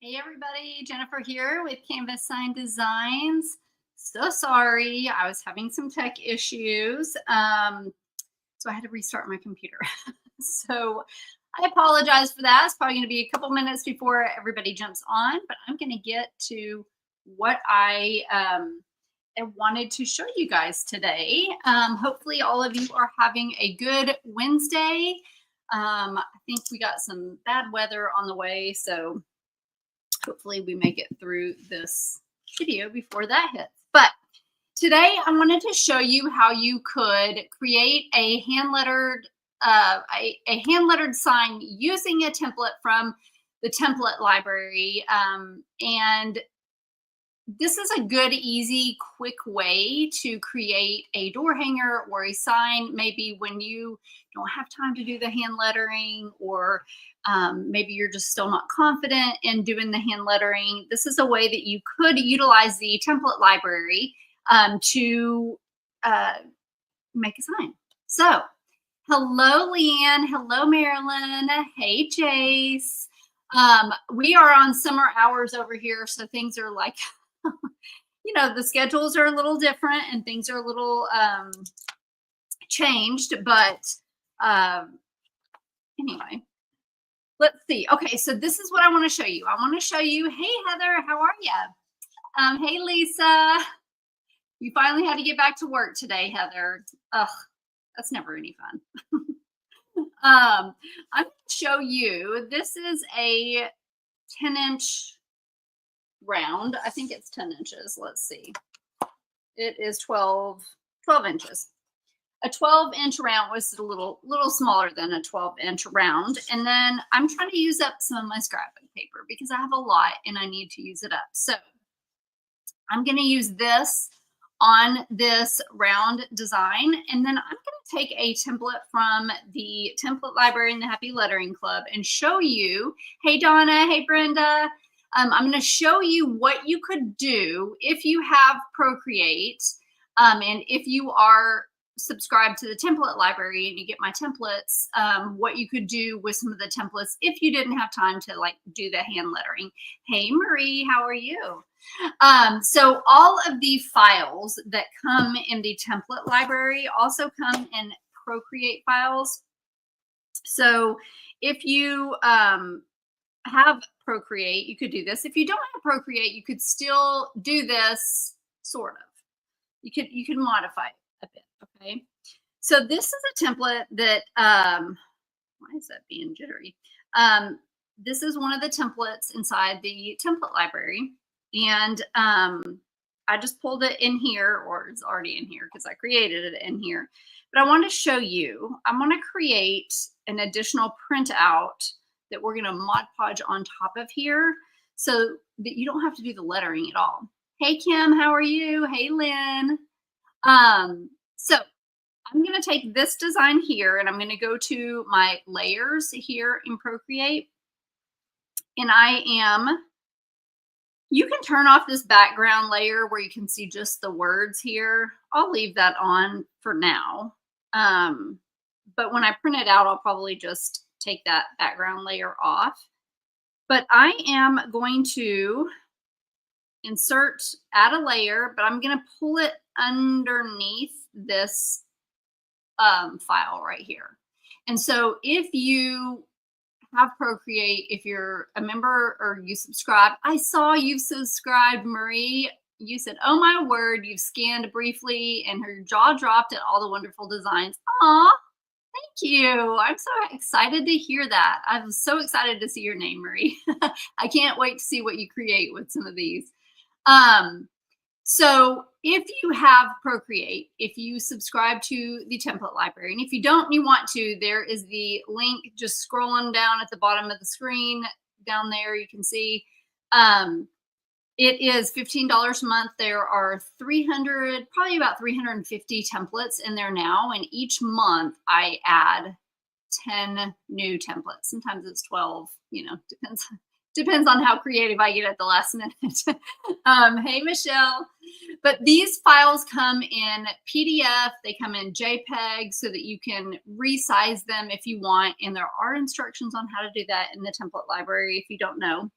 Hey everybody, Jennifer here with Canvas Sign Designs. So sorry, I was having some tech issues. So I had to restart my computer. So I apologize for that. It's probably going to be a couple minutes before everybody jumps on, but I'm going to get to what I wanted to show you guys today. Hopefully all of you are having a good Wednesday. I think we got some bad weather on the way, so hopefully we make it through this video before that hits. But today I wanted to show you how you could create a hand-lettered sign using a template from the template library. And this is a good, easy, quick way to create a door hanger or a sign, maybe when you don't have time to do the hand lettering, or maybe you're just still not confident in doing the hand lettering. This is a way that you could utilize the template library to make a sign. So, hello, Leanne. Hello, Marilyn. Hey, Chase. We are on summer hours over here, so things are like the schedules are a little different and things are a little changed, but anyway, let's see. Okay, so this is what I want to show you. I want to show you, hey, Heather, how are you? Hey, Lisa, you finally had to get back to work today, Heather. Ugh, that's never any fun. I'm going to show you, this is a 10-inch round. I think it's 10 inches. Let's see. It is 12 inches. A 12-inch round was a little smaller than a 12-inch round. And then I'm trying to use up some of my scrapping paper because I have a lot and I need to use it up. So I'm going to use this on this round design. And then I'm going to take a template from the template library in the Happy Lettering Club and show you, hey, Donna, hey, Brenda, I'm going to show you what you could do if you have Procreate, and if you are subscribed to the template library and you get my templates, what you could do with some of the templates if you didn't have time to do the hand lettering. Hey, Marie, how are you? So all of the files that come in the template library also come in Procreate files. So if you have Procreate, you could do this. If you don't have Procreate, you could still do this, sort of. You can modify it a bit, okay? So this is a template that, why is that being jittery? This is one of the templates inside the template library. And I just pulled it in here, or it's already in here because I created it in here. But I want to show you, I'm going to create an additional printout that we're going to Mod Podge on top of here so that you don't have to do the lettering at all. Hey, Kim, how are you? Hey, Lynn. So I'm going to take this design here and I'm going to go to my layers here in Procreate. And you can turn off this background layer where you can see just the words here. I'll leave that on for now. But when I print it out, I'll probably just take that background layer off. But I am going to add a layer, but I'm going to pull it underneath this file right here. And so if you have Procreate, if you're a member or you subscribe, I saw you subscribed, Marie. You said, oh my word, you've scanned briefly, and her jaw dropped at all the wonderful designs. Aw, thank you. I'm so excited to hear that. I'm so excited to see your name, Marie. I can't wait to see what you create with some of these. So if you have Procreate, if you subscribe to the template library, and if you don't and you want to, there is the link just scrolling down at the bottom of the screen. Down there you can see it is $15 a month. There are probably about 350 templates in there now, and each month I add 10 new templates. Sometimes it's 12, depends on how creative I get at the last minute. Hey, Michelle. But these files come in PDF, they come in JPEG so that you can resize them if you want. And there are instructions on how to do that in the template library if you don't know.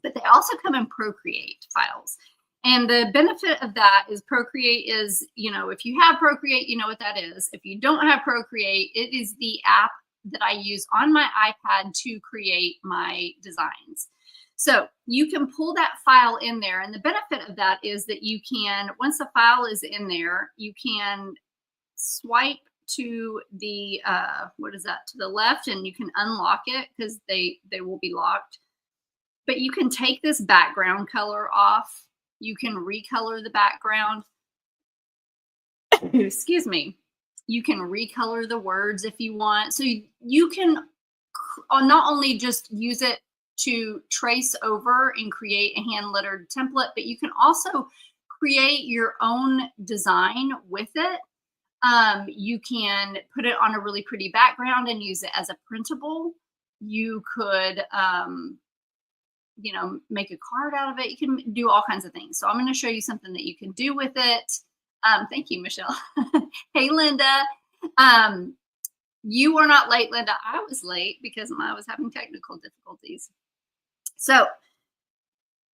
but they also come in Procreate files. And the benefit of that is Procreate is, you know, if you have Procreate, you know what that is. If you don't have Procreate, it is the app that I use on my iPad to create my designs. So you can pull that file in there. And the benefit of that is that you can, once the file is in there, you can swipe to the, to the left, and you can unlock it because they will be locked. But you can take this background color off. You can recolor the background. Excuse me. You can recolor the words if you want. So you can not only just use it to trace over and create a hand lettered template, but you can also create your own design with it. You can put it on a really pretty background and use it as a printable. You could, you know, make a card out of it. You can do all kinds of things. So I'm going to show you something that you can do with it. Thank you, Michelle. Hey, Linda. You were not late, Linda. I was late because I was having technical difficulties. So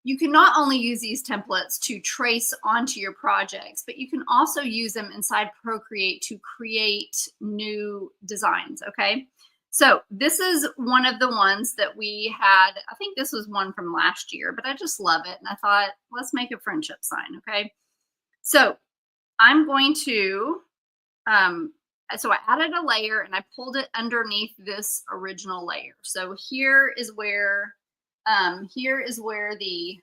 you can not only use these templates to trace onto your projects, but you can also use them inside Procreate to create new designs, okay? So this is one of the ones that we had. I think this was one from last year, but I just love it. And I thought, let's make a friendship sign, okay? So I'm going to, so I added a layer and I pulled it underneath this original layer. So here is where the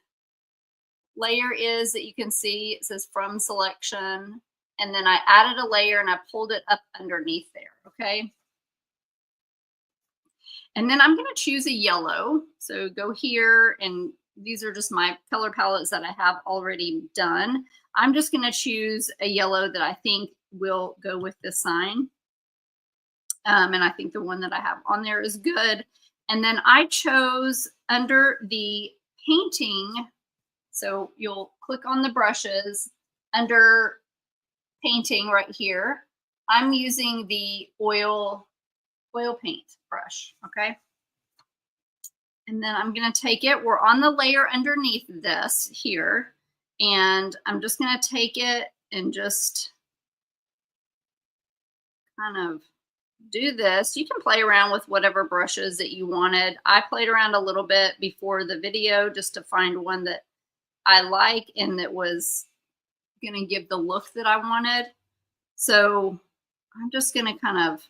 layer is that you can see. It says from selection. And then I added a layer and I pulled it up underneath there, okay? And then I'm going to choose a yellow. So go here, and these are just my color palettes that I have already done. I'm just going to choose a yellow that I think will go with this sign. And I think the one that I have on there is good. And then I chose under the painting. So you'll click on the brushes under painting right here. I'm using the oil paint brush, okay? And then I'm going to take it. We're on the layer underneath this here. And I'm just going to take it and just kind of do this. You can play around with whatever brushes that you wanted. I played around a little bit before the video just to find one that I like and that was going to give the look that I wanted. So I'm just going to kind of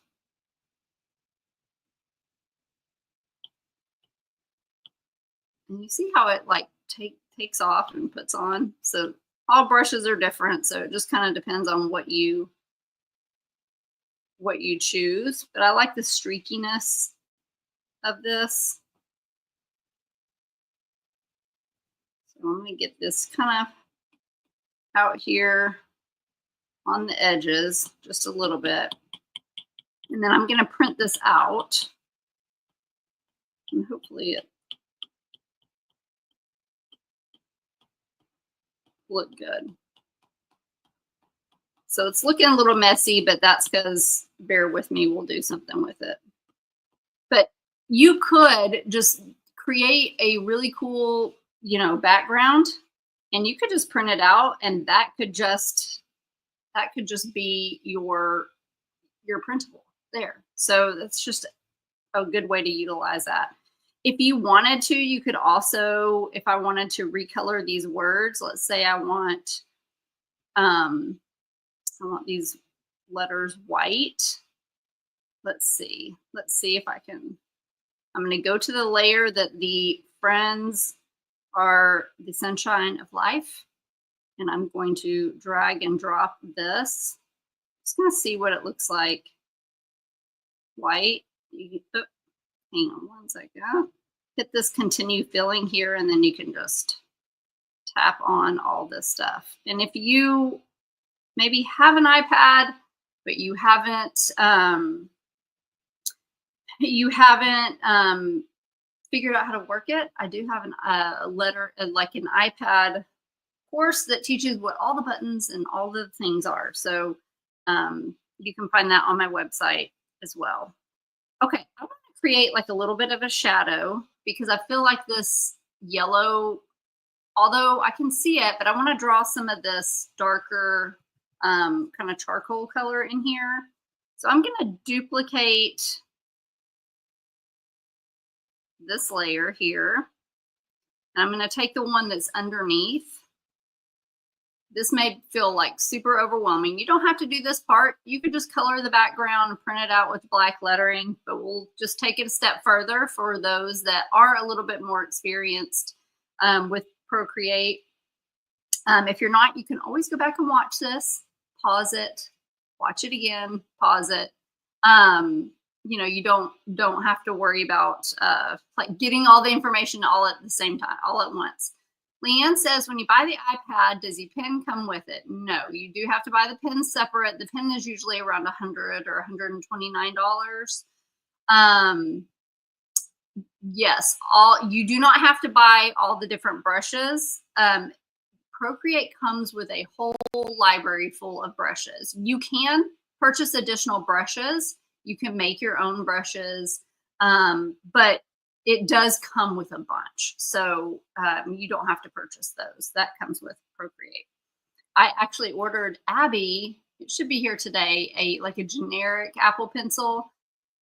and you see how it like takes off and puts on. So all brushes are different. So it just kind of depends on what you choose. But I like the streakiness of this. So I'm going to get this kind of out here on the edges just a little bit. And then I'm going to print this out. And hopefully it look good. So it's looking a little messy, but that's because, bear with me, we'll do something with it. But you could just create a really cool, you know, background, and you could just print it out, and that could just be your printable there. So that's just a good way to utilize that. If you wanted to, you could also, if I wanted to recolor these words, let's say I want these letters white. Let's see if I can, I'm going to go to the layer that the friends are the sunshine of life. And I'm going to drag and drop this. Just going to see what it looks like. White. Hang on one second. Hit this continue filling here, and then you can just tap on all this stuff. And if you maybe have an iPad, but you haven't figured out how to work it, I do have like an iPad course that teaches what all the buttons and all the things are. So you can find that on my website as well. Okay, I want to create like a little bit of a shadow because I feel like this yellow, although I can see it, but I want to draw some of this darker kind of charcoal color in here. So I'm going to duplicate this layer here. And I'm going to take the one that's underneath. This may feel like super overwhelming. You don't have to do this part. You could just color the background and print it out with black lettering, but we'll just take it a step further for those that are a little bit more experienced with Procreate. If you're not, you can always go back and watch this, pause it, watch it again, pause it. You know, you don't have to worry about like getting all the information all at the same time, all at once. Leanne says, when you buy the iPad, does the pen come with it? No, you do have to buy the pen separate. The pen is usually around $100 or $129. Yes, you do not have to buy all the different brushes. Procreate comes with a whole library full of brushes. You can purchase additional brushes. You can make your own brushes, but it does come with a bunch. So you don't have to purchase those. That comes with Procreate. I actually ordered Abby, it should be here today, like a generic Apple Pencil.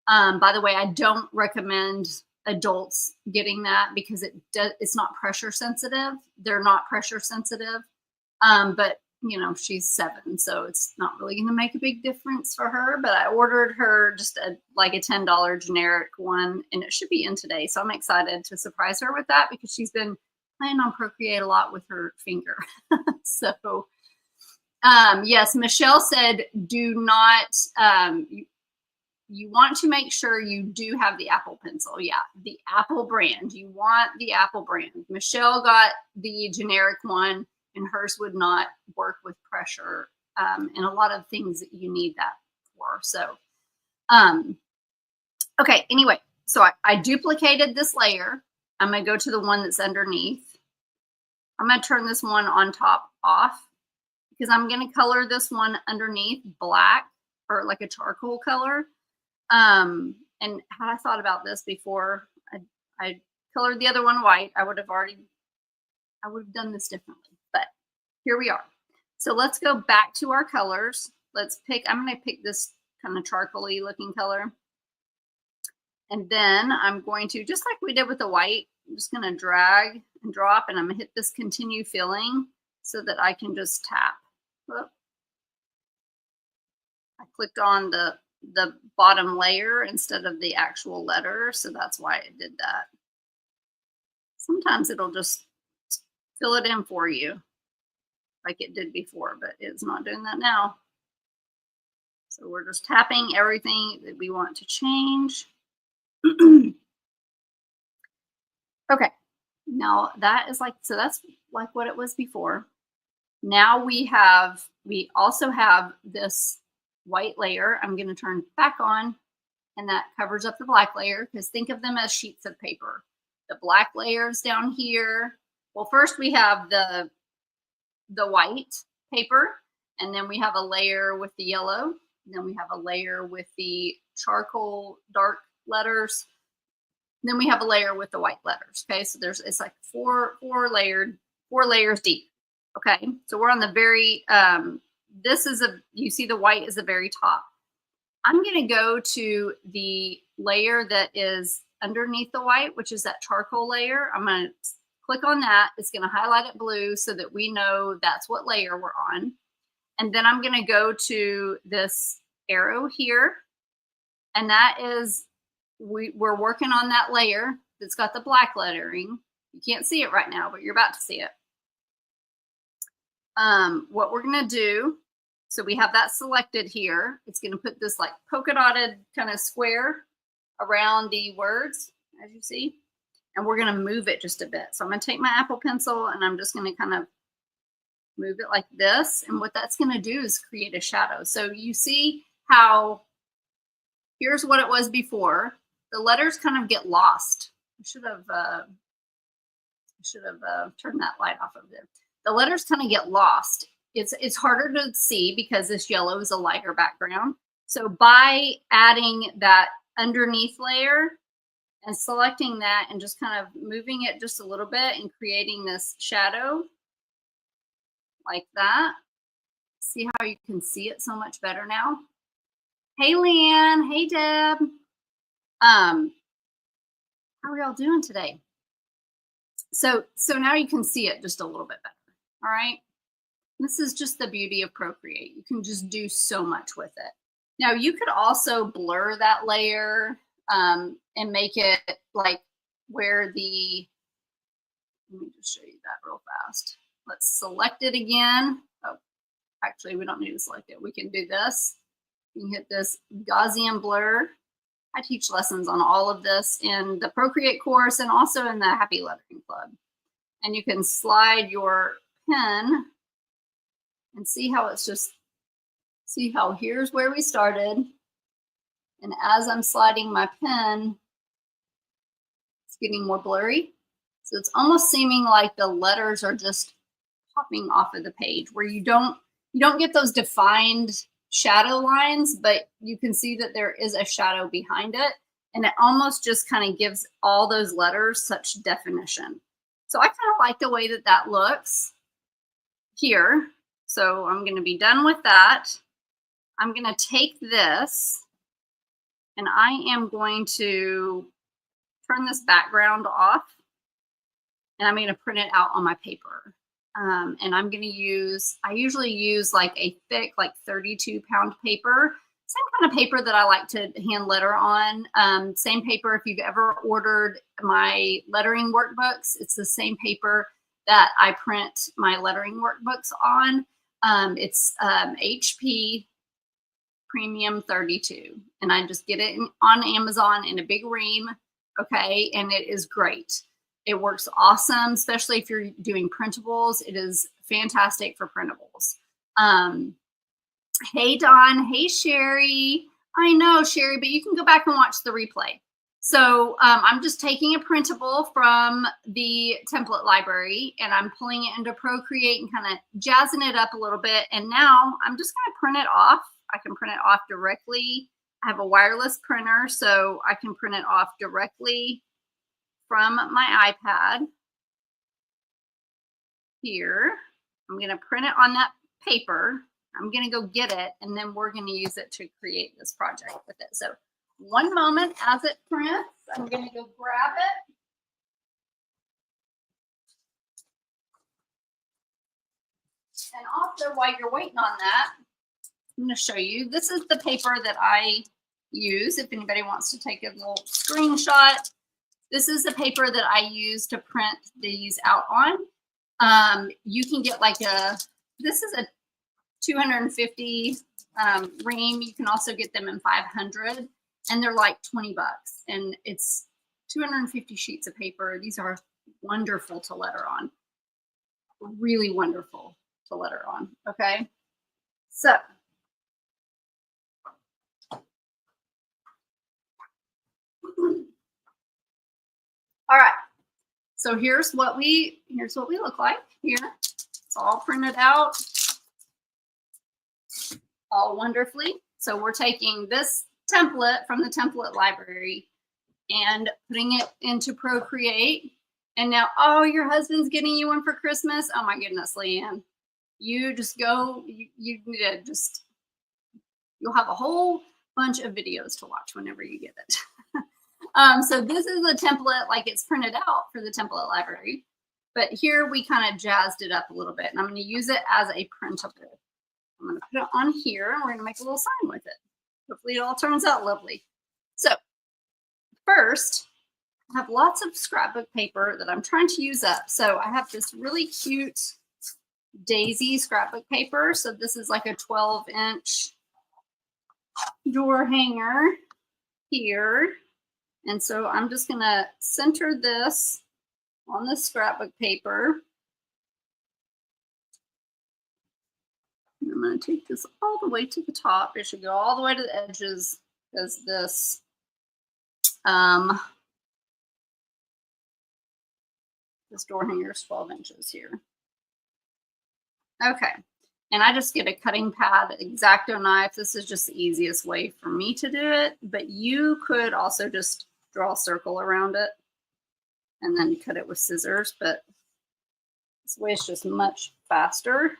By the way, I don't recommend adults getting that because it's not pressure sensitive. They're not pressure sensitive. But you know, she's 7, so it's not really going to make a big difference for her. But I ordered her just like a $10 generic one, and it should be in today. So I'm excited to surprise her with that because she's been playing on Procreate a lot with her finger. So yes, Michelle said, do not, you want to make sure you do have the Apple Pencil. Yeah, the Apple brand. You want the Apple brand. Michelle got the generic one, and hers would not work with pressure and a lot of things that you need that for. So, okay, anyway, so I duplicated this layer. I'm going to go to the one that's underneath. I'm going to turn this one on top off because I'm going to color this one underneath black or like a charcoal color. And had I thought about this before I colored the other one white, I would have done this differently. But here we are. So let's go back to our colors. I'm going to pick this kind of charcoaly looking color. And then I'm going to, just like we did with the white, I'm just going to drag and drop, and I'm going to hit this continue filling so that I can just tap. Whoop. I clicked on the bottom layer instead of the actual letter, so that's why it did that. Sometimes it'll just fill it in for you like it did before, but it's not doing that now. So we're just tapping everything that we want to change. Okay, now that's like what it was before. Now we also have this white layer. I'm going to turn back on, and that covers up the black layer because think of them as sheets of paper. The black layers down here. Well, first we have the white paper, and then we have a layer with the yellow, and then we have a layer with the charcoal dark letters, and then we have a layer with the white letters. Okay, so it's like four layers deep. Okay, so we're on the very you see the white is the very top. I'm going to go to the layer that is underneath the white, which is that charcoal layer. I'm going to click on that. It's going to highlight it blue so that we know that's what layer we're on. And then I'm going to go to this arrow here. And that is, we're working on that layer that's got the black lettering. You can't see it right now, but you're about to see it. What we're going to do, so we have that selected here. It's going to put this like polka dotted kind of square around the words, as you see. And we're going to move it just a bit. So I'm going to take my Apple Pencil and I'm just going to kind of move it like this. And what that's going to do is create a shadow. So you see how, here's what it was before. The letters kind of get lost. I should have turned that light off of there. The letters kind of get lost. It's harder to see because this yellow is a lighter background. So by adding that underneath layer, and selecting that and just kind of moving it just a little bit and creating this shadow like that. See how you can see it so much better now? Hey, Leanne. Hey, Deb. How are y'all doing today? So now you can see it just a little bit better. All right. This is just the beauty of Procreate. You can just do so much with it. Now you could also blur that layer and make it like where the, let me just show you that real fast. Let's select it again. Oh, actually we don't need to select it. We can do this. You can hit this Gaussian blur. I teach lessons on all of this in the Procreate course and also in the Happy Lettering Club. And you can slide your pen and see how it's just, see how here's where we started. And as I'm sliding my pen, it's getting more blurry. So it's almost seeming like the letters are just popping off of the page where you don't get those defined shadow lines, but you can see that there is a shadow behind it. And it almost just kind of gives all those letters such definition. So I kind of like the way that that looks here. So I'm going to be done with that. I'm going to take this and I am going to turn this background off and I'm going to print it out on my paper. And I'm going to use, I usually use like a thick, like 32-pound paper, same kind of paper that I like to hand letter on. Same paper, if you've ever ordered my lettering workbooks, it's the same paper that I print my lettering workbooks on. It's HP Premium 32. And I just get it on Amazon in a big ream. Okay. And it is great. It works awesome, especially if you're doing printables. It is fantastic for printables. Hey, Don. Hey, Sherry. I know, Sherry, but you can go back and watch the replay. So I'm just taking a printable from the template library and I'm pulling it into Procreate and kind of jazzing it up a little bit. And now I'm just going to print it off. I can print it off directly. I have a wireless printer, so I can print it off directly from my iPad here. I'm going to print it on that paper. I'm going to go get it, and then we're going to use it to create this project with it. So one moment as it prints, I'm going to go grab it. And also, while you're waiting on that, I'm going to show you. This is the paper that I use if anybody wants to take a little screenshot. This is the paper that I use to print these out on. You can get like this is a 250 ream. You can also get them in 500 and they're like 20 bucks and it's 250 sheets of paper. These are wonderful to letter on. Really wonderful to letter on. Okay. So all right, so here's what we look like here. It's all printed out, all wonderfully. So we're taking this template from the template library and putting it into Procreate. And now, oh, your husband's getting you one for Christmas. Oh my goodness, Leanne, you just go. You need to just. You'll have a whole bunch of videos to watch whenever you get it. So this is a template, like it's printed out for the template library, but here we kind of jazzed it up a little bit and I'm going to use it as a printable. I'm going to put it on here and we're going to make a little sign with it. Hopefully it all turns out lovely. So first, I have lots of scrapbook paper that I'm trying to use up. So I have this really cute daisy scrapbook paper. So this is like a 12-inch door hanger here. And so I'm just going to center this on the scrapbook paper. And I'm going to take this all the way to the top. It should go all the way to the edges because this this door hanger is 12 inches here. Okay. And I just get a cutting pad, X-Acto knife. This is just the easiest way for me to do it. But you could also just draw a circle around it and then cut it with scissors, but this way is just much faster.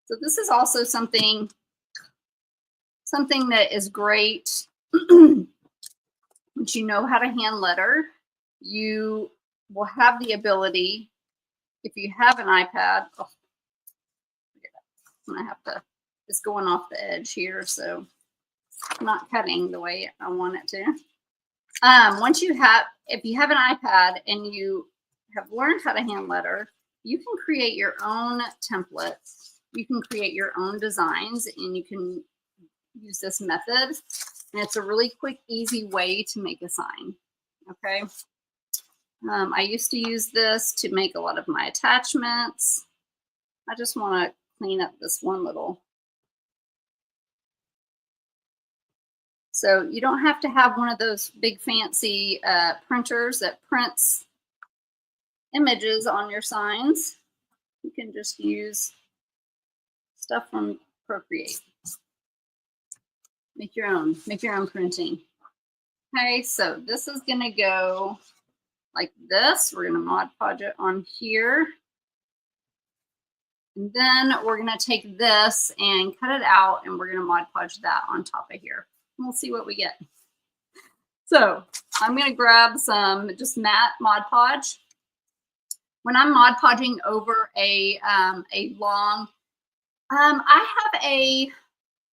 So this is also something that is great. Once you know how to hand letter, you will have the ability, if you have an iPad, I'm gonna have to, it's going off the edge here, so it's not cutting the way I want it to. If you have an iPad and you have learned how to hand letter, you can create your own templates. You can create your own designs, and you can use this method. And it's a really quick, easy way to make a sign. Okay. I used to use this to make a lot of my attachments. I just want to clean up this one little. So you don't have to have one of those big fancy printers that prints images on your signs. You can just use stuff from Procreate. Make your own printing. Okay, so this is gonna go like this. We're gonna Mod Podge it on here. And then we're gonna take this and cut it out, and we're gonna Mod Podge that on top of here. And we'll see what we get. So I'm gonna grab some just matte Mod Podge. When I'm Mod Podging over a long, I have a,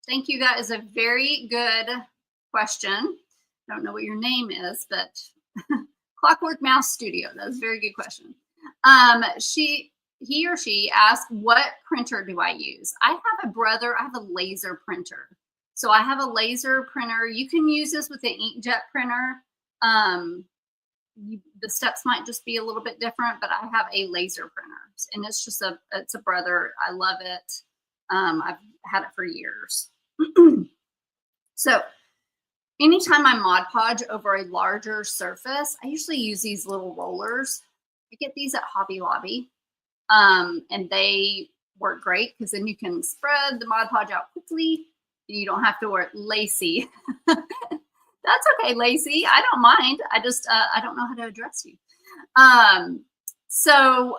thank you, that is a very good question. I don't know what your name is, but Clockwork Mouse Studio, that was a very good question. He or she asked, what printer do I use? I have a laser printer. So I have a laser printer. You can use this with an inkjet printer. The steps might just be a little bit different, but I have a laser printer, and it's just it's a Brother. I love it. I've had it for years. So anytime I Mod Podge over a larger surface, I usually use these little rollers. I get these at Hobby Lobby, and they work great because then you can spread the Mod Podge out quickly, and you don't have to work Lacey. That's okay, Lacey. I don't mind. I just, I don't know how to address you. So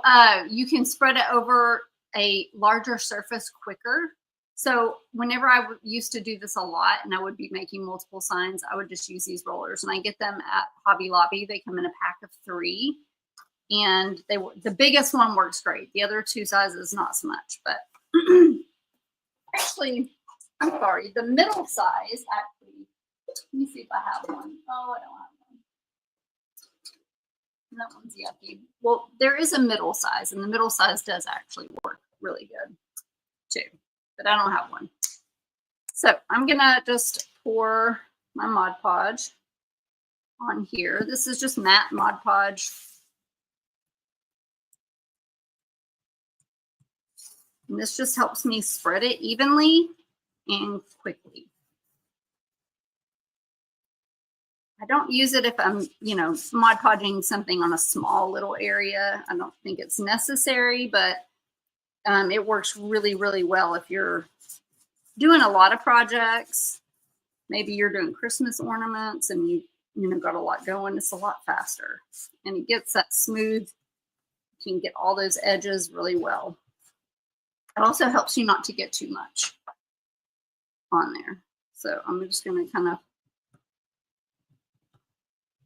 you can spread it over a larger surface quicker. So whenever I used to do this a lot and I would be making multiple signs, I would just use these rollers, and I get them at Hobby Lobby. They come in a pack of 3, and the biggest one works great. The other 2 sizes, not so much, but actually, I'm sorry, the middle size actually, let me see if I have one. Oh, I don't have one. That one's yucky. Well, there is a middle size, and the middle size does actually work really good too, but I don't have one. So I'm gonna just pour my Mod Podge on here. This is just matte Mod Podge. And this just helps me spread it evenly and quickly. I don't use it if I'm, Mod Podging something on a small little area. I don't think it's necessary, but it works really, really well if you're doing a lot of projects. Maybe you're doing Christmas ornaments and you got a lot going. It's a lot faster, and it gets that smooth. You can get all those edges really well. It also helps you not to get too much on there. So I'm just going to kind of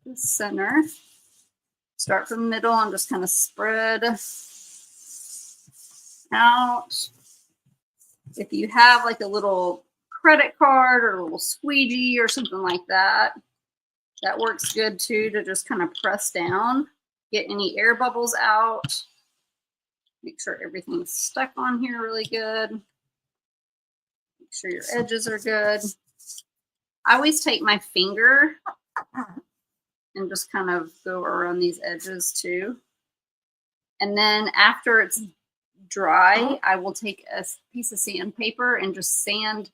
the center, start from the middle, and just kind of spread out. If you have like a little credit card or a little squeegee or something like that, that works good too, to just kind of press down, get any air bubbles out, make sure everything's stuck on here really good, make sure your edges are good. I always take my finger and just kind of go around these edges too. And then after it's dry, I will take a piece of sandpaper and just sand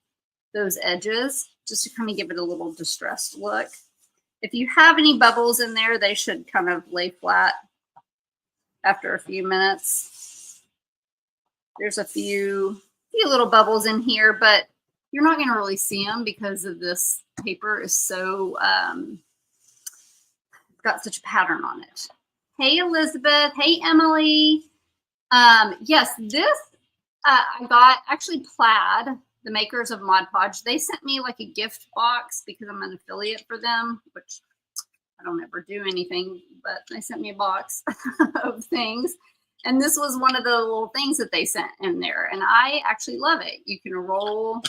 those edges just to kind of give it a little distressed look. If you have any bubbles in there, they should kind of lay flat after a few minutes. There's a few little bubbles in here, but You're not going to really see them because of this paper is so, got such a pattern on it. Hey, Elizabeth. Hey, Emily. Yes, this I got actually Plaid, the makers of Mod Podge. They sent me like a gift box because I'm an affiliate for them, which I don't ever do anything, but they sent me a box of things. And this was one of the little things that they sent in there. And I actually love it. You can roll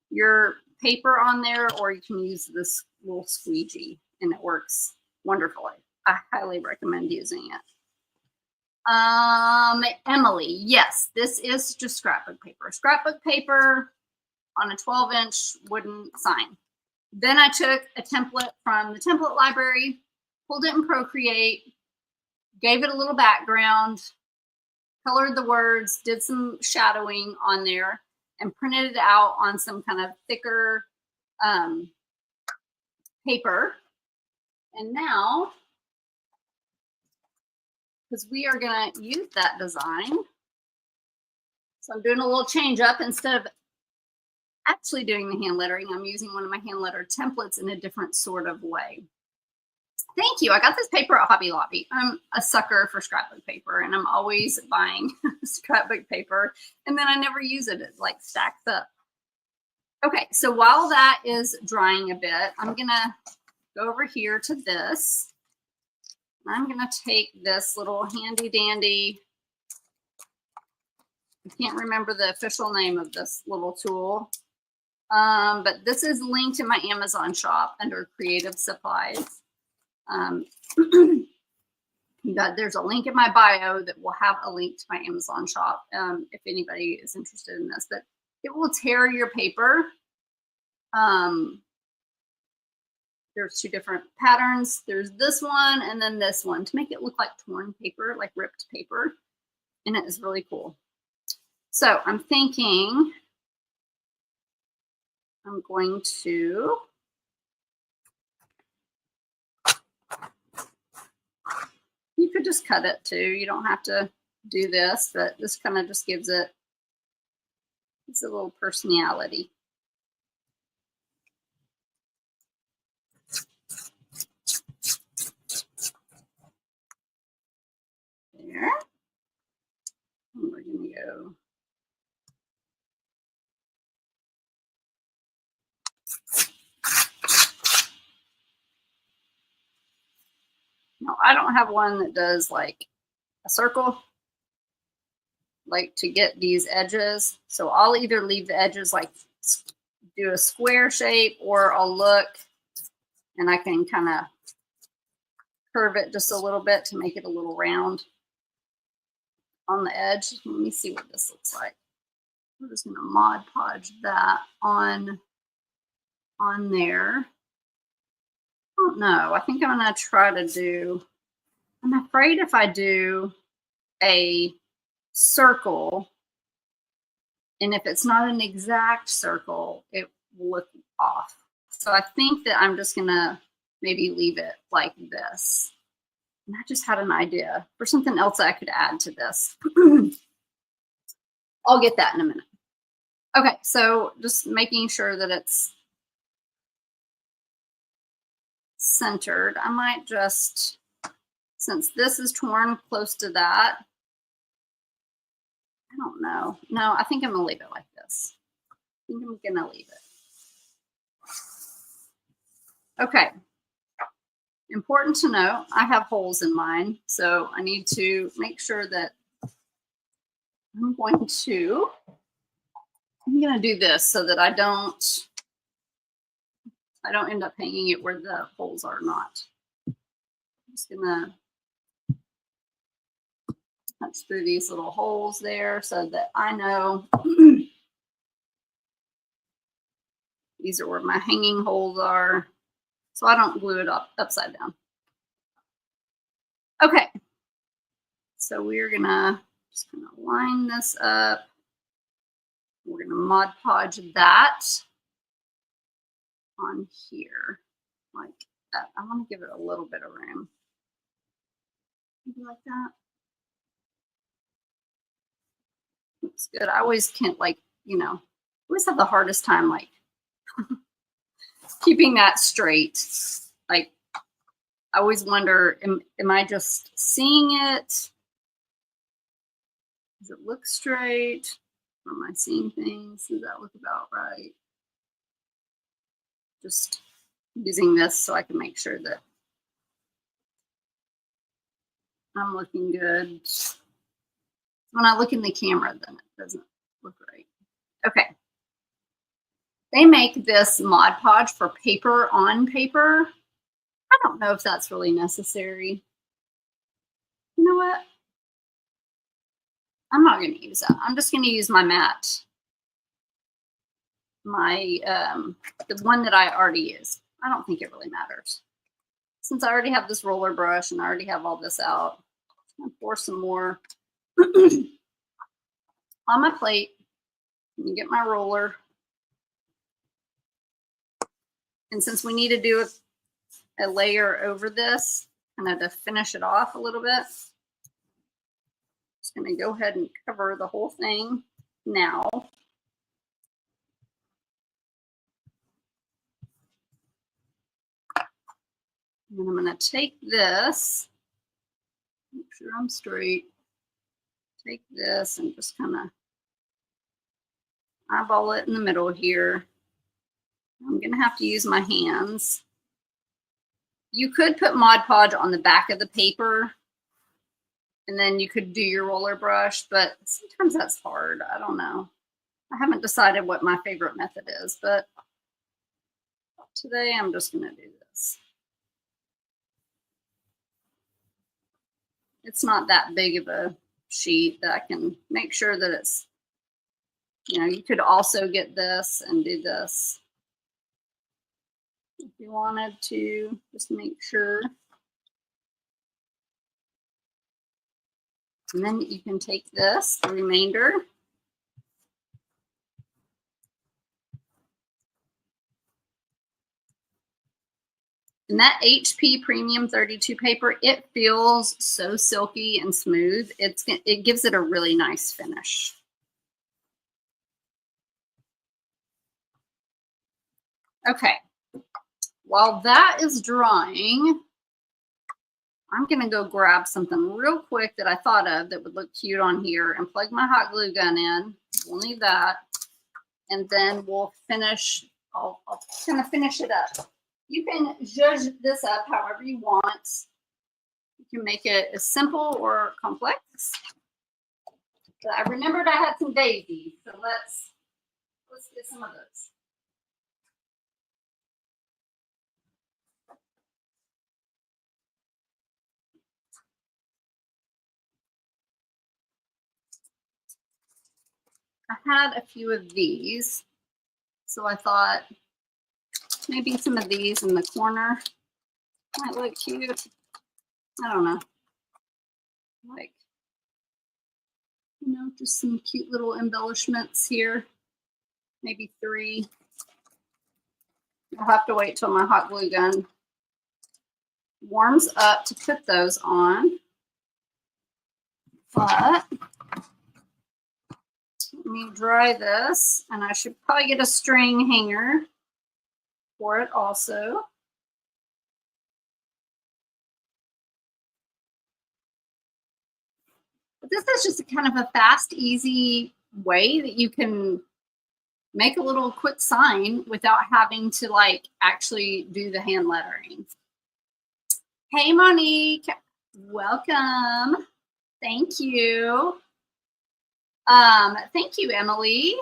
your paper on there, or you can use this little squeegee, and it works wonderfully. I highly recommend using it. Emily, yes, this is just scrapbook paper. Scrapbook paper on a 12-inch wooden sign. Then I took a template from the template library, pulled it in Procreate, gave it a little background, colored the words, did some shadowing on there, and printed it out on some kind of thicker paper. And now, because we are going to use that design, so I'm doing a little change up. Instead of actually doing the hand lettering, I'm using one of my hand letter templates in a different sort of way. Thank you. I got this paper at Hobby Lobby. I'm a sucker for scrapbook paper, and I'm always buying scrapbook paper, and then I never use it. It like stacks up. Okay, so while that is drying a bit, I'm gonna go over here to this. I'm gonna take this little handy dandy, I can't remember the official name of this little tool, but this is linked in my Amazon shop under Creative Supplies. There's a link in my bio that will have a link to my Amazon shop if anybody is interested in this, but it will tear your paper. There's two different patterns. There's this one and then this one to make it look like torn paper, like ripped paper. And it is really cool. So I'm thinking I'm going to you could just cut it too. You don't have to do this, but this kind of just gives it a little personality. There. And we're going to go. No, I don't have one that does like a circle, like to get these edges. So I'll either leave the edges like do a square shape, or I'll look and I can kind of curve it just a little bit to make it a little round on the edge. Let me see what this looks like. I'm just going to Mod Podge that on there. I don't know. I think I'm going to try to do, I'm afraid if I do a circle, and if it's not an exact circle, it will look off. So I think that I'm just going to maybe leave it like this. And I just had an idea for something else I could add to this. I'll get that in a minute. Okay, so just making sure that it's centered. I might just, since this is torn close to that, I don't know. No, I think I'm gonna leave it like this. I think I'm gonna leave it. Okay. Important to know, I have holes in mine, so I need to make sure that I'm going to do this so that I don't end up hanging it where the holes are not. I'm just gonna punch through these little holes there so that I know these are where my hanging holes are, so I don't glue it upside down. Okay, so we're gonna just kind of line this up. We're gonna Mod Podge that on here like that. I want to give it a little bit of room. Maybe like that. Looks good. I always can't, like, you know, always have the hardest time like keeping that straight. Like I always wonder, am I just seeing it? Does it look straight? Or am I seeing things? Does that look about right? Just using this so I can make sure that I'm looking good. When I look in the camera, then it doesn't look right. Okay. They make this Mod Podge for paper on paper. I don't know if that's really necessary. You know what? I'm not going to use that. I'm just going to use my matte. The one that I already used. I don't think it really matters. Since I already have this roller brush and I already have all this out, I'm going to pour some more on my plate. And get my roller. And since we need to do a layer over this, kind of to finish it off a little bit, just going to go ahead and cover the whole thing now. And then I'm going to take this, make sure I'm straight, take this and just kind of eyeball it in the middle here. I'm going to have to use my hands. You could put Mod Podge on the back of the paper and then you could do your roller brush, but sometimes that's hard. I don't know. I haven't decided what my favorite method is, but today I'm just going to do this. It's not that big of a sheet that I can make sure that it's, you know, you could also get this and do this if you wanted to, just make sure. And then you can take this, the remainder, and that HP Premium 32 paper, it feels so silky and smooth. It gives it a really nice finish. Okay, while that is drying, I'm gonna go grab something real quick that I thought of that would look cute on here and plug my hot glue gun in. We'll need that. And then we'll finish, I'll kind of finish it up. You can zhuzh this up however you want. You can make it as simple or complex. But I remembered I had some daisies, so let's get some of those. I had a few of these, so I thought maybe some of these in the corner might look cute. I don't know. Like, you know, just some cute little embellishments here. Maybe 3. I'll have to wait till my hot glue gun warms up to put those on. But let me dry this, and I should probably get a string hanger for it also. But this is just a kind of a fast, easy way that you can make a little quick sign without having to like actually do the hand lettering. Hey, Monique, welcome. Thank you. Thank you, Emily.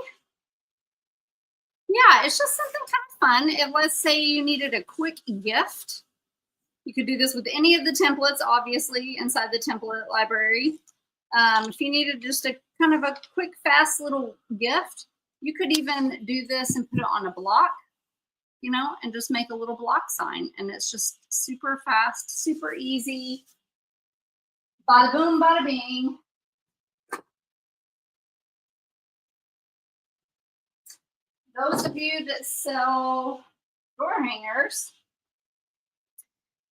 Yeah, it's just something kind of fun. If let's say you needed a quick gift, you could do this with any of the templates, obviously, inside the template library. If you needed just a kind of a quick, fast little gift, you could even do this and put it on a block, you know, and just make a little block sign. And it's just super fast, super easy. Bada boom, bada bing. Those of you that sell door hangers,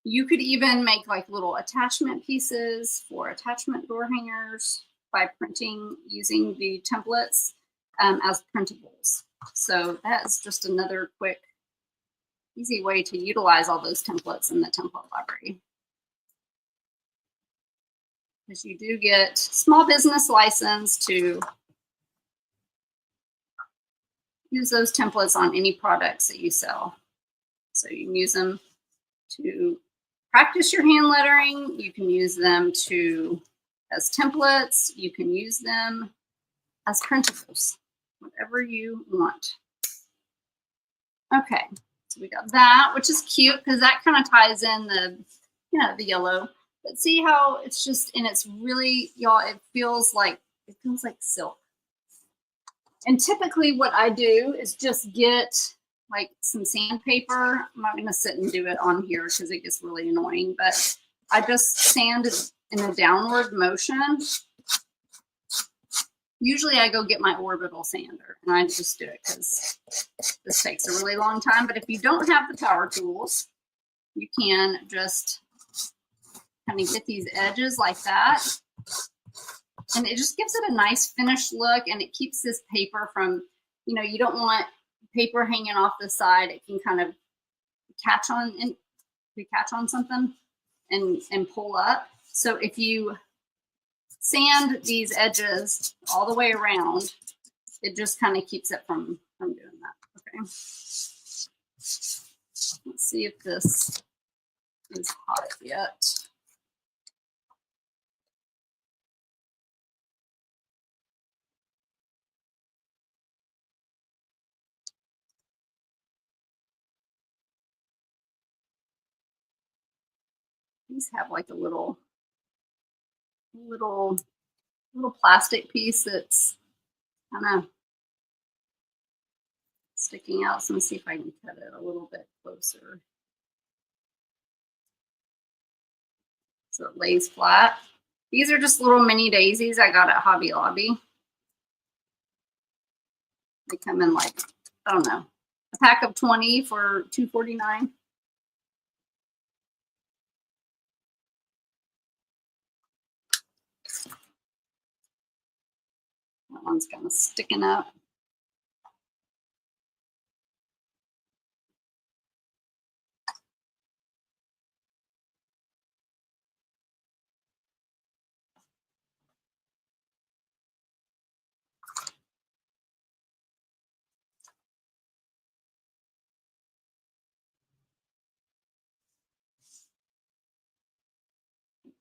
you could even make like little attachment pieces for attachment door hangers by printing using the templates as printables. So that's just another quick, easy way to utilize all those templates in the template library. Because you do get small business license to use those templates on any products that you sell. So you can use them to practice your hand lettering. You can use them as templates. You can use them as printables, whatever you want. Okay, so we got that, which is cute because that kind of ties in the yellow. But see how it's just, and it's really, y'all, it feels like silk. And typically what I do is just get like some sandpaper. I'm not going to sit and do it on here because it gets really annoying, but I just sand it in a downward motion. Usually I go get my orbital sander and I just do it because this takes a really long time. But if you don't have the power tools, you can just kind of get these edges like that. And it just gives it a nice finished look, and it keeps this paper from, you don't want paper hanging off the side. It can kind of catch on something and pull up. So if you sand these edges all the way around, it just kind of keeps it from doing that. Okay. Let's see if this is hot yet. These have like a little plastic piece that's kind of sticking out. So let me see if I can cut it a little bit closer so it lays flat. These are just little mini daisies I got at Hobby Lobby. They come in like, I don't know, a pack of 20 for $2.49. That one's kind of sticking up.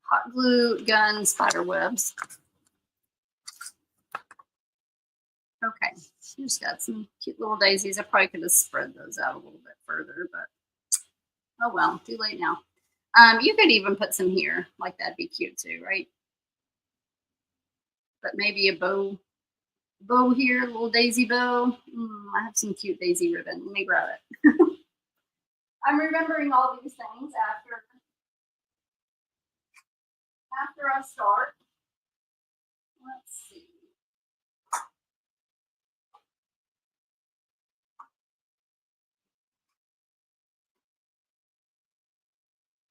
Hot glue gun spider webs. Okay, just got some cute little daisies. I probably could have spread those out a little bit further, but oh well, too late now. You could even put some here, like that'd be cute too, right? But maybe a bow here, a little daisy bow. I have some cute daisy ribbon. Let me grab it. I'm remembering all these things after I start. Let's see.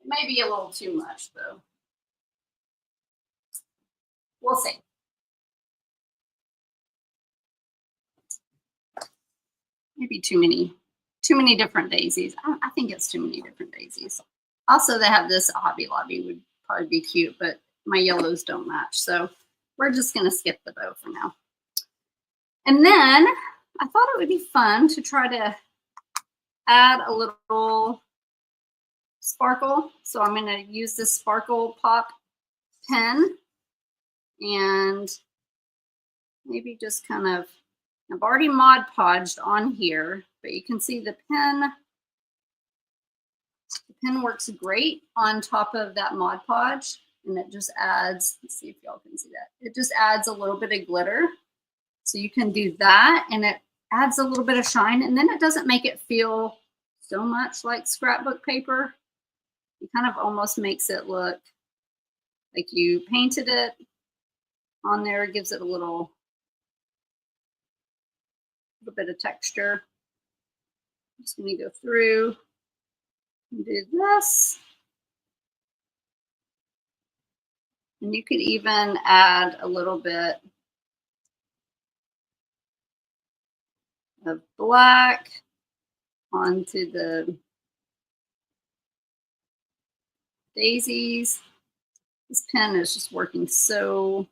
It may be a little too much though. We'll see. Maybe too many different daisies. I think it's too many different daisies. Also, they have this Hobby Lobby would probably be cute, but my yellows don't match. So we're just going to skip the bow for now. And then I thought it would be fun to try to add a little sparkle. So I'm going to use this Sparkle Pop pen and maybe just kind of, I've already Mod Podged on here, but you can see the pen. The pen works great on top of that Mod Podge, and it just adds, let's see if y'all can see that. It just adds a little bit of glitter. So you can do that, and it adds a little bit of shine, and then it doesn't make it feel so much like scrapbook paper. It kind of almost makes it look like you painted it on there. It gives it a little bit of texture. I'm just going to go through and do this. And you could even add a little bit of black onto the daisies. This pen is just working so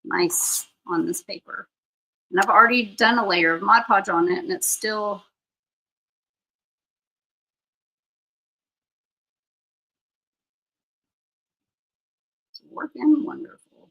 nice on this paper. And I've already done a layer of Mod Podge on it, and it's still working wonderful.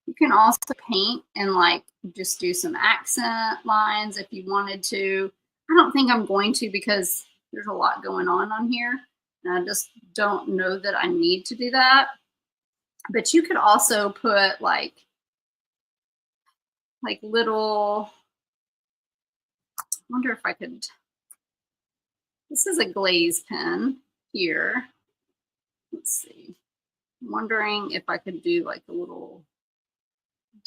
You can also paint and like just do some accent lines if you wanted to. I don't think I'm going to because there's a lot going on here. And I just don't know that I need to do that. But you could also put like little, I wonder if I could, this is a glaze pen here. Let's see. I'm wondering if I could do like a little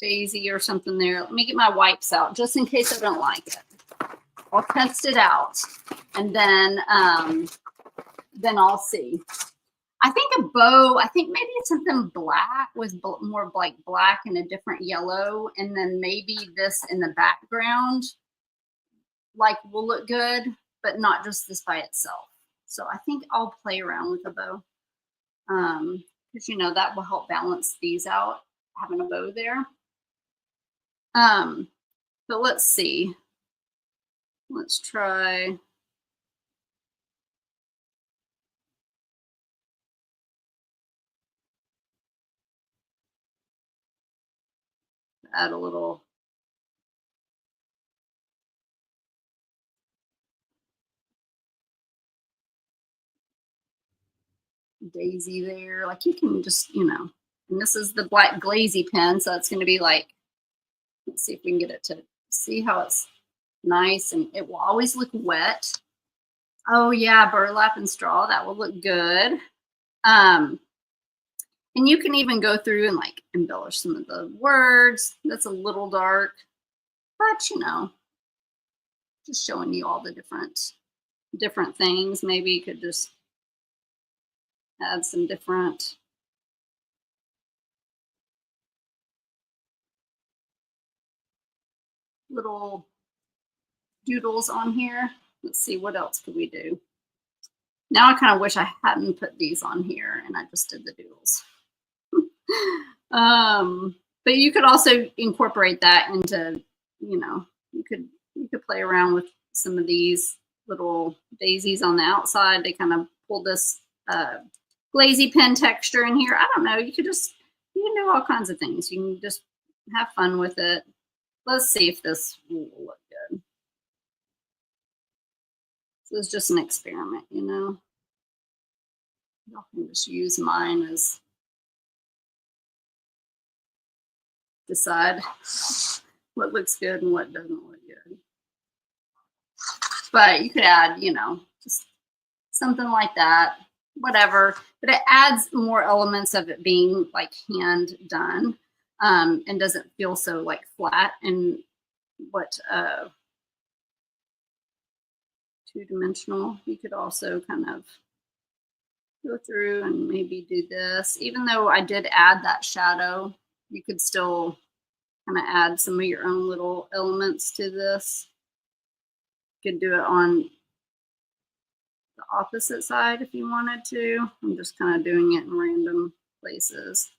daisy or something there. Let me get my wipes out just in case I don't like it. I'll test it out and then I'll see. I think a bow, I think maybe something black was more like black and a different yellow. And then maybe this in the background like will look good, but not just this by itself. So I think I'll play around with a bow. Because you know that will help balance these out, having a bow there. But let's see. Let's try. Add a little daisy there. Like you can just, you know, and this is the black glazy pen. So it's going to be like, let's see if we can get it to see how it's nice and it will always look wet. Oh yeah, burlap and straw, that will look good. And you can even go through and like embellish some of the words. That's a little dark, but you know, just showing you all the different things. Maybe you could just add some different little doodles on here. Let's see, what else could we do? Now I kind of wish I hadn't put these on here and I just did the doodles. But you could also incorporate that into, you know, you could play around with some of these little daisies on the outside. They kind of pull this glazy pen texture in here. I don't know. You can do all kinds of things. You can just have fun with it. Let's see if this will look good. So it's just an experiment, you know. Y'all can just use mine as decide what looks good and what doesn't look good. But you could add, you know, just something like that, whatever. But it adds more elements of it being like hand done and doesn't feel so like flat and what two-dimensional. You could also kind of go through and maybe do this. Even though I did add that shadow, you could still kind of add some of your own little elements to this. You could do it on the opposite side if you wanted to. I'm just kind of doing it in random places.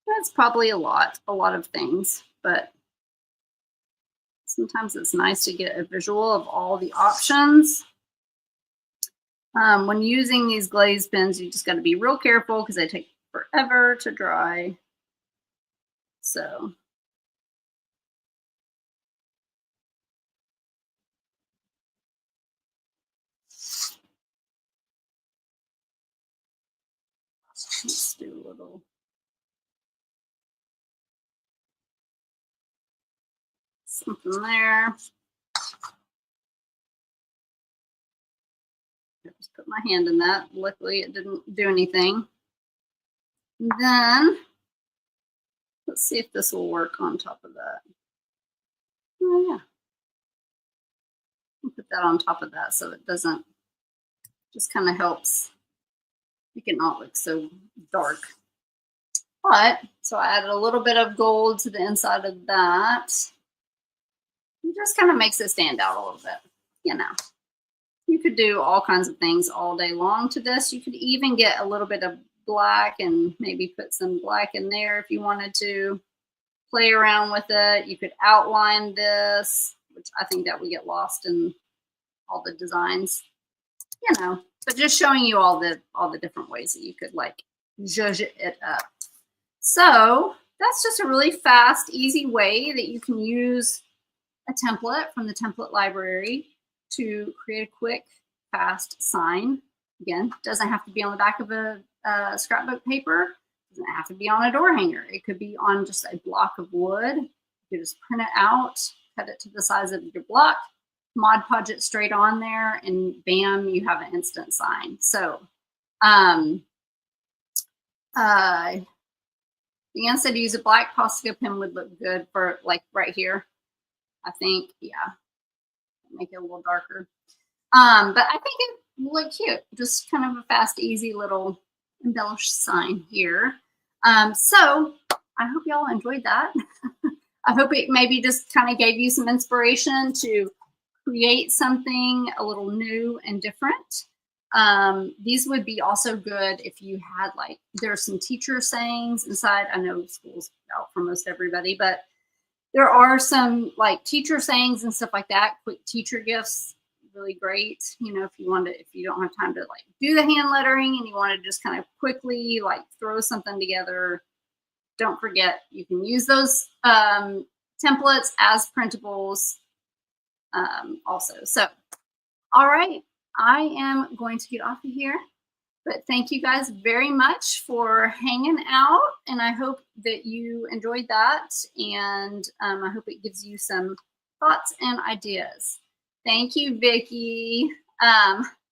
That's probably a lot of things, but sometimes it's nice to get a visual of all the options. When using these glaze pens, you just got to be real careful because they take forever to dry. So Let's do a little. Something there. I just put my hand in that. Luckily, it didn't do anything. And then, let's see if this will work on top of that. Oh, yeah. I'll put that on top of that so it doesn't, just kind of helps make it not look so dark. But, so I added a little bit of gold to the inside of that. It just kind of makes it stand out a little bit, you know. You could do all kinds of things all day long to this. You could even get a little bit of black and maybe put some black in there if you wanted to play around with it. You could outline this, which I think that would get lost in all the designs, you know, but just showing you all the different ways that you could like zhuzh it up. So that's just a really fast, easy way that you can use a template from the template library to create a quick, fast sign. Again, doesn't have to be on the back of a scrapbook paper. Doesn't have to be on a door hanger. It could be on just a block of wood. You just print it out, cut it to the size of your block, Mod Podge it straight on there, and bam, you have an instant sign. So, Leanne said use a black Posca pen would look good for like right here. I think, yeah, make it a little darker. But I think it will look cute. Just kind of a fast, easy little embellished sign here. So I hope y'all enjoyed that. I hope it maybe just kind of gave you some inspiration to create something a little new and different. These would be also good if you had like, there's some teacher sayings inside. I know school's out for most everybody, but there are some like teacher sayings and stuff like that. Quick teacher gifts, really great. You know, if you don't have time to like do the hand lettering and you want to just kind of quickly like throw something together, don't forget you can use those templates as printables also. So, all right, I am going to get off of here. But thank you guys very much for hanging out, and I hope that you enjoyed that, and I hope it gives you some thoughts and ideas. Thank you, Vicki.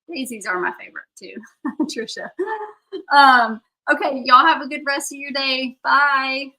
Daisies are my favorite too, Trisha. Okay, y'all have a good rest of your day. Bye.